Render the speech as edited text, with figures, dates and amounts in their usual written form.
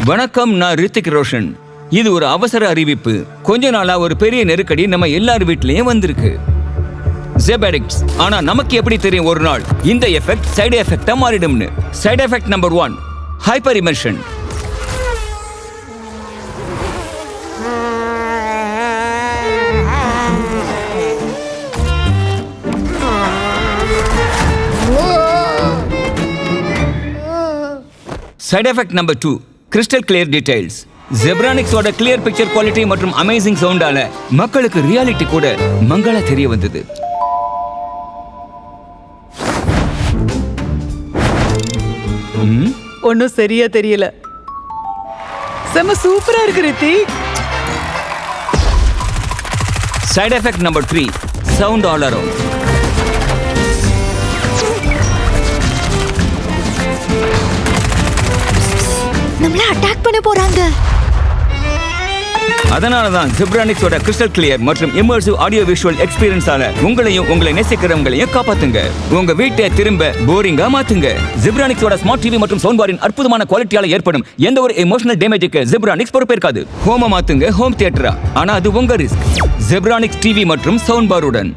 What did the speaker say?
வணக்கம், நான் ரித்திக் ரோஷன். இது ஒரு அவசர அறிவிப்பு. கொஞ்ச நாளா ஒரு பெரிய நெருக்கடி நம்ம எல்லார் வீட்லயும் வந்திருக்கு. ZEBADICTS. ஆனா நமக்கு எப்படி தெரியும் ஒரு நாள் இந்த எஃபெக்ட் சைடு எஃபெக்டா மாறிடும்னு? Side effect number 1, hyper immersion. Side effect number 2, crystal clear details. ஜெப்ரானிக்ஸோட கிளியர் பிக்சர் குவாலிட்டி மற்றும் அமேசிங் சவுண்டால மக்களுக்கு ரியாலிட்டி கூட மங்களா தெரிய வந்தது. ஒன்னும் சரியா தெரியல. செம சூப்பரா இருக்கு Hrithik. Side effect number 3, sound all around. நம்மள அட்டாக் பண்ண போறாங்க. அதனாலதான் ஜெப்ரானிக்ஸோட கிறிஸ்டல் கிளியர் மற்றும் இம்மர்சிவ் ஆடியோ விஷுவல் எக்ஸ்பீரியன்ஸால உங்களையும் உங்களை நேசிக்கிறவங்களையும் காப்பாத்துங்க. உங்க வீட்டை திரும்ப போரிங்கா மாத்துங்க. ஜெப்ரானிக்ஸோட ஸ்மார்ட் டிவி மற்றும் சவுண்ட் பாரின் அற்புதமான குவாலிட்டியால ஏற்படும் எந்த ஒரு எமோஷனல் டேமேஜுக்கு ஜெப்ரானிக்ஸ் பொறுப்பேற்காது. ஹோம மாத்துங்க ஹோம் தியேட்டரா, ஆனா அது உங்க ரிஸ்க். ஜெப்ரானிக்ஸ் டிவி மற்றும் சவுண்ட் பாருடன்.